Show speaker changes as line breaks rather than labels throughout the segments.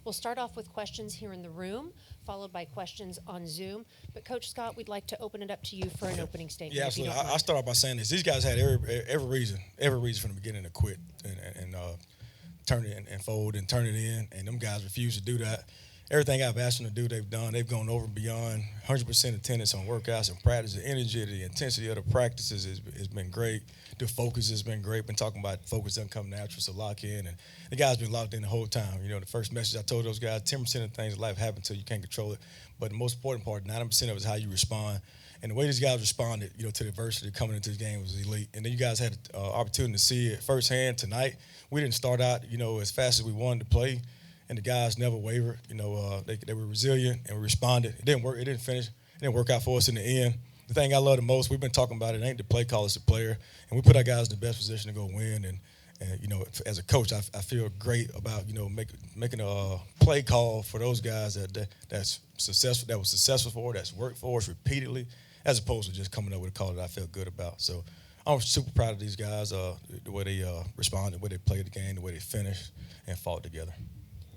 We'll start off with questions here in the room, followed by questions on Zoom. But Coach Scott, we'd like to open it up to you for an opening statement.
Yeah,
if you
absolutely.
don't
I'll
mind.
start off by saying this: these guys had every reason from the beginning to quit and turn it and fold and turn it in, and them guys refused to do that. Everything I've asked them to do, they've done. They've gone over and beyond. 100% attendance on workouts and practice. The energy, the intensity of the practices has been great. The focus has been great. Been talking about focus doesn't come natural, so lock in. And the guys been locked in the whole time. You know, the first message I told those guys: 10% of things in life happen until you can't control it. But the most important part, 90% of it is how you respond. And the way these guys responded, you know, to the adversity coming into the game was elite. And then you guys had the opportunity to see it firsthand tonight. We didn't start out, you know, as fast as we wanted to play, and the guys never wavered. You know, they were resilient and we responded. It didn't work. It didn't finish. It didn't work out for us in the end. The thing I love the most, we've been talking about it, ain't the play call, it's the player. And we put our guys in the best position to go win. And you know, as a coach, I feel great about, you know, making a play call for those guys that's successful, that was successful for, that's worked for us repeatedly, as opposed to just coming up with a call that I felt good about. So I'm super proud of these guys, the way they responded, the way they played the game, the way they finished and fought together.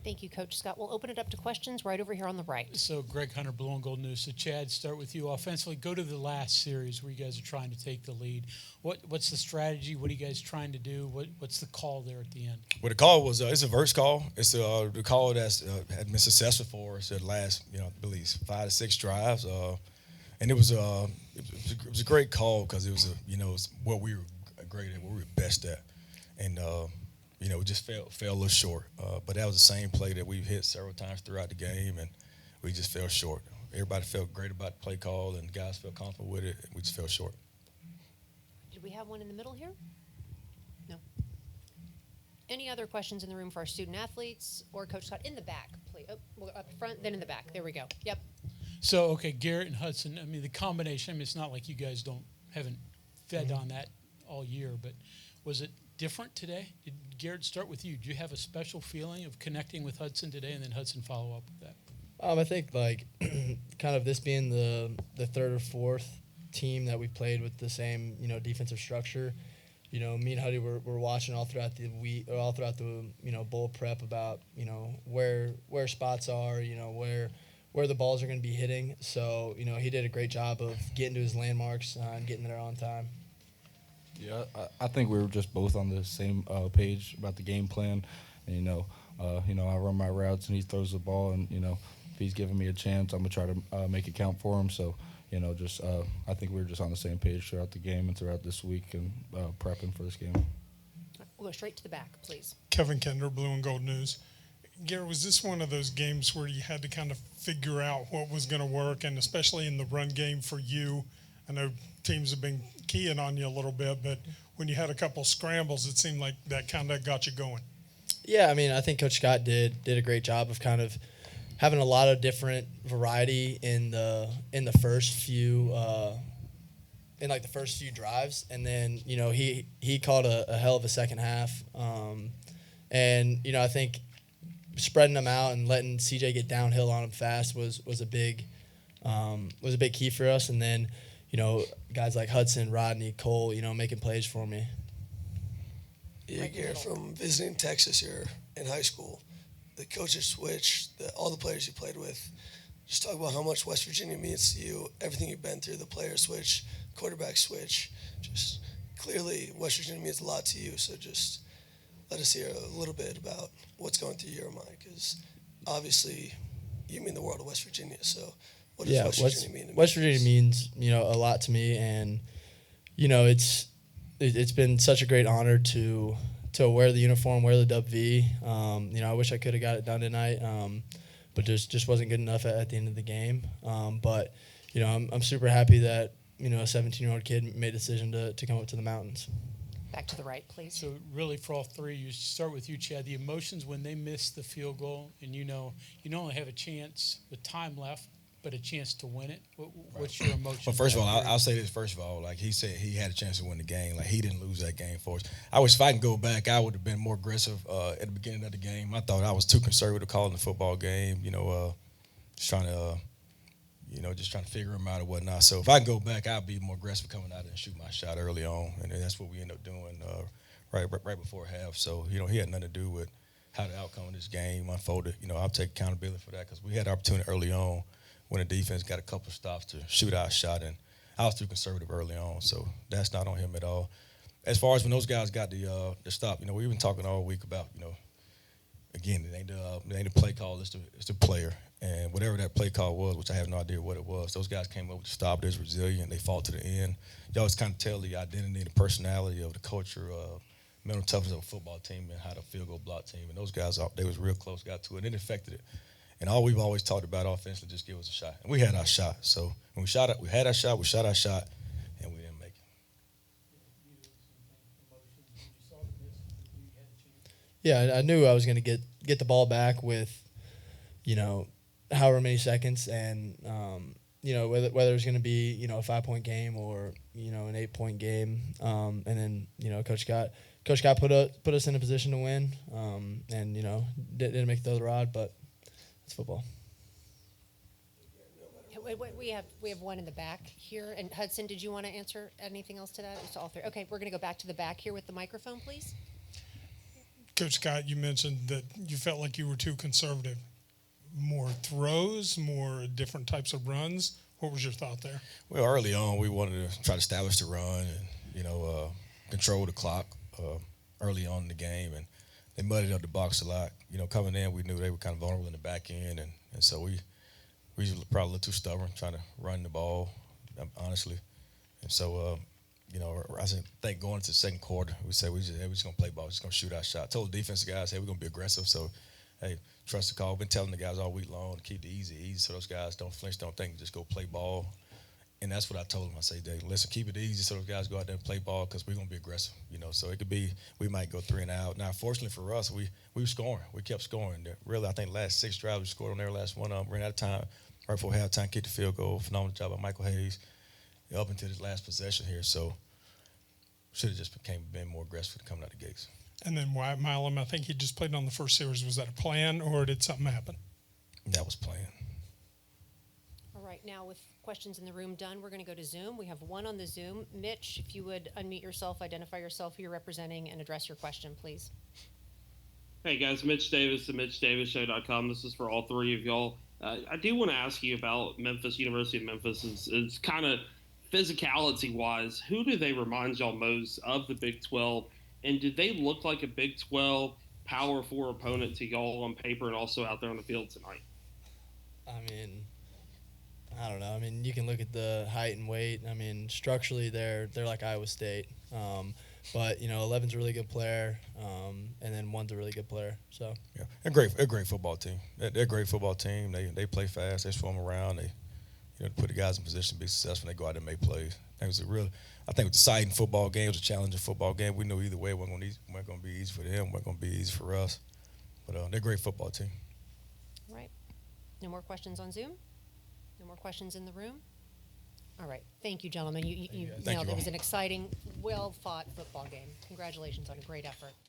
Thank you, Coach Scott. We'll open it up to questions right over here on the right.
So Greg Hunter, Blue and Gold News. So Chad, start with you. Offensively, go to the last series where you guys are trying to take the lead. What's the strategy? What are you guys trying to do? What's the call there at the end?
Well, the call was it's a verse call. It's the call that's had been successful for us the last, you know, I believe 5 to 6 drives. And it was a great call because it was it's what we were great at, what we were best at, and you know, it just fell a little short. But that was the same play that we've hit several times throughout the game, and we just fell short. Everybody felt great about the play call, and the guys felt comfortable with it, and we just fell short.
Did we have one in the middle here? No. Any other questions in the room for our student athletes or Coach Scott? In the back, please. Oh, well, up front, then in the back. There we go. Yep.
So, okay, Garrett and Hudson, I mean, the combination, I mean, it's not like you guys haven't fed on that all year, but was it different today? Did Garrett start with you? Do you have a special feeling of connecting with Hudson today and then Hudson follow up with that?
I think, like, kind of this being the third or fourth team that we played with the same, you know, defensive structure, you know, me and Huddy were watching all throughout the week, or all throughout the, you know, bowl prep about, you know, where spots are, you know, where the balls are going to be hitting. So, you know, he did a great job of getting to his landmarks and getting there on time.
Yeah, I think we were just both on the same page about the game plan. And, you know, I run my routes and he throws the ball, and, you know, if he's giving me a chance, I'm going to try to make it count for him. So, you know, just I think we were just on the same page throughout the game and throughout this week and prepping for this game.
We'll go straight to the back, please.
Kevin Kender, Blue and Gold News. Garrett, was this one of those games where you had to kind of figure out what was going to work, and especially in the run game for you? I know teams have been keying on you a little bit, but when you had a couple scrambles, it seemed like that kind of got you going.
Yeah, I mean, I think Coach Scott did a great job of kind of having a lot of different variety in the first few the first few drives, and then, you know, he called a hell of a second half, and, you know, I think spreading them out and letting CJ get downhill on him fast was a big key for us. And then, you know, guys like Hudson, Rodney, Cole, you know, making plays for me.
Yeah, Garrett, from visiting Texas here in high school, the coaches switch, all the players you played with, just talk about how much West Virginia means to you, everything you've been through, the player switch, quarterback switch. Just clearly West Virginia means a lot to you, so just let us hear a little bit about what's going through your mind, because obviously you mean the world of West Virginia. So what does West Virginia mean to me?
West Virginia means, you know, a lot to me, and, you know, it's been such a great honor to wear the uniform, wear the W. You know, I wish I could have got it done tonight, but just wasn't good enough at the end of the game. But, you know, I'm super happy that, you know, a 17-year-old kid made a decision to come up to the mountains.
Back to the right, please.
So really, for all three, you start with you, Chad. The emotions when they miss the field goal, and you know you not only have a chance with time left, but a chance to win it. What's your emotion?
Well, first of all, I'll say this. First of all, like he said, he had a chance to win the game. Like, he didn't lose that game for us. I wish if I can go back, I would have been more aggressive at the beginning of the game. I thought I was too conservative calling the football game. You know, just trying to figure him out or whatnot. So if I can go back, I'll be more aggressive coming out and shoot my shot early on, and that's what we ended up doing right before half. So, you know, he had nothing to do with how the outcome of this game unfolded. I'll take accountability for that because we had the opportunity early on when the defense got a couple of stops to shoot our shot, and I was too conservative early on, so that's not on him at all. As far as when those guys got the stop, we've been talking all week about, again, it ain't the play call, it's the player. And whatever that play call was, which I have no idea what it was, those guys came up with the stop. They're resilient. They fought to the end. You always kind of tell the identity, the personality of the culture, mental toughness of a football team and how the field goal block team. And those guys, they was real close, got to it, and it affected it. And all we've always talked about offensively, just give us a shot. And we had our shot. So when we shot our shot, and we didn't make it.
Yeah, I knew I was going to get the ball back with, however many seconds, and whether it was going to be a 5-point game or an 8-point game, and then Coach Scott put us in a position to win, and didn't make the other rod, but it's football.
We have one in the back here. And Hudson, did you want to answer anything else to that? It's all three. Okay, we're going to go back to the back here with the microphone, please.
Coach Scott, you mentioned that you felt like you were too conservative. More throws, more different types of runs. What was your thought there?
Well, early on, we wanted to try to establish the run and, control the clock early on in the game. And they muddied up the box a lot. Coming in, we knew they were kind of vulnerable in the back end. And so we were probably a little too stubborn trying to run the ball, honestly. And so, I think going into the second quarter, we said we're just going to play ball, just going to shoot our shot. Told the defensive guys, hey, we're going to be aggressive. So, hey, trust the call. We've been telling the guys all week long to keep it easy, so those guys don't flinch, don't think, just go play ball. And that's what I told them. I say, Dave, listen, keep it easy so those guys go out there and play ball because we're going to be aggressive, So it could be we might go 3 and out. Now, fortunately for us, we were scoring. We kept scoring. Really, I think last 6 drives we scored on their last one. Ran out of time right before halftime, kicked the field goal. Phenomenal job by Michael Hayes up into this last possession here. So should have just been more aggressive coming out the gates.
And then Wyatt Milam, I think he just played on the first series. Was that a plan or did something happen?
That was planned.
All right, now with questions in the room done, we're going to go to Zoom. We have one on the Zoom. Mitch, if you would unmute yourself, identify yourself, who you're representing, and address your question, please.
Hey guys, Mitch Davis at MitchDavisShow.com. This is for all three of y'all. I do want to ask you about Memphis, University of Memphis. Is kind of physicality-wise, who do they remind y'all most of the Big 12? And did they look like a Big 12 Power 4 opponent to y'all on paper and also out there on the field tonight?
I don't know. You can look at the height and weight. Structurally, they're like Iowa State. But 11's a really good player, and then 1's a really good player. So
yeah, they're a great football team. They're a great football team. They play fast. They swarm around. They put the guys in position to be successful. They go out there and make plays. I think it was exciting football game. It was a challenging football game. We knew either way it wasn't going to be easy for them. It wasn't going to be easy for us. But they're a great football team.
All right. No more questions on Zoom? No more questions in the room? All right. Thank you, gentlemen. You
Thank
nailed
you
it. It was
all.
an exciting, well-fought football game. Congratulations on a great effort.